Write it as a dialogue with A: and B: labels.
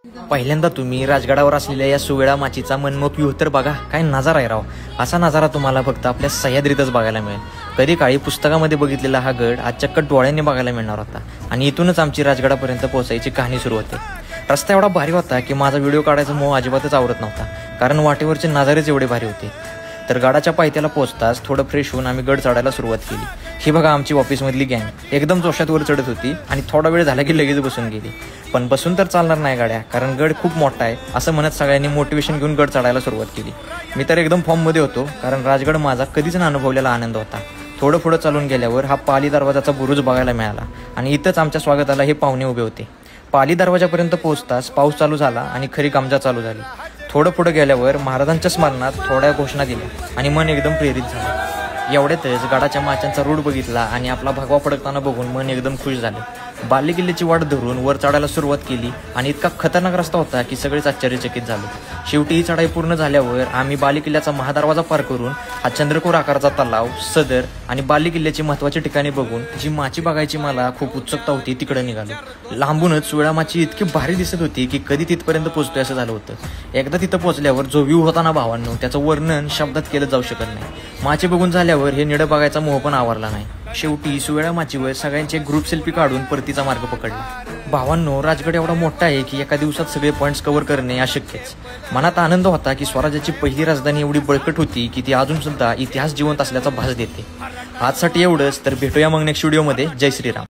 A: पहिल्यांदा तुम्ही राजगडावर असलेल्या या सुवेळा माचीचा मनमोहक व्ह्यू तर बघा, काय नजारा आहे राव. असा नजारा तुम्हाला फक्त आपल्या सह्याद्रीतच बघायला मिळेल. कधी काळी पुस्तकामध्ये बघितलेला हा गड आज चक्क डोळ्यांनी बघायला मिळणार होता. आणि इथूनच आमची राजगडापर्यंत पोहोचायची कहाणी सुरू होते. रस्ता एवढा भारी होता की माझा व्हिडिओ काढायचा मोह अजिबातच आवरत नव्हता, कारण वाटेवरचे नजारेच एवढे भारी होते. तर गडाच्या पायथ्याला पोहोचताच थोडं फ्रेश होऊन आम्ही गड चढायला सुरुवात केली. ही बघा आमची ऑफिसमधली गँग एकदम जोशात वर चढत होती आणि थोडा वेळ झाला की लगेच बसून गेली. पण बसून तर चालणार नाही गाड्या, कारण गड खूप मोठा आहे असं म्हणत सगळ्यांनी मोटिवेशन घेऊन गड चढायला सुरुवात केली. मी तर एकदम फॉर्ममध्ये होतो, कारण राजगड माझा कधीच न अनुभवलेला आनंद होता. थोडं पुढं चालून गेल्यावर हा पाली दरवाजाचा बुरुज बघायला मिळाला आणि इथंच आमच्या स्वागताला हे पाहुणे उभे होते. पाली दरवाजापर्यंत पोहोचताच पाऊस चालू झाला आणि खरी गमजा चालू झाली. थोडं पुढे गेल्यावर महाराजांच्या स्मरणात थोड्या घोषणा दिल्या आणि मन एकदम प्रेरित झालं. एवढ्यातच गडाच्या माचांचा रूढ बघितला आणि आपला भगवा फडकताना बघून मन एकदम खुश झालं. बाले किल्ल्याची वाट धरून वर चढायला सुरुवात केली आणि इतका खतरनाक रस्ता होता की सगळेच आश्चर्यचकित झालो. शेवटी ही चढाई पूर्ण झाल्यावर आम्ही बाले किल्ल्याचा महादरवाजा पार करून हा चंद्रकोर आकाराचा तलाव, सदर आणि बाले किल्ल्याची महत्त्वाची ठिकाणे बघून जी माची बघायची मला खूप उत्सुकता होती तिकडे निघालो. लांबूनच सुवेळा माची इतकी भारी दिसत होती की कधी तिथपर्यंत पोहोचतोय असं झालं होतं. एकदा तिथं पोहोचल्यावर जो व्ह्यू होता ना भावांनो, त्याचं वर्णन शब्दात केलं जाऊ शकत नाही. माची बघून झाल्यावर हे निडं बघायचा मोह पण आवरला नाही. शेवटी सुवेळा माचीवर सगळ्यांचे ग्रुप सेल्फी काढून परतीचा मार्ग पकडला. भावांनो, राजगड एवढा मोठा आहे की एका दिवसात सगळे पॉईंट्स कव्हर करणे अशक्यच. मनात आनंद होता की स्वराज्याची पहिली राजधानी एवढी बळकट होती की ती अजून सुद्धा इतिहास जिवंत असल्याचा भास देते. आजसाठी एवढंच, तर भेटूया मग नेक्स्ट व्हिडिओमध्ये. जय श्रीराम.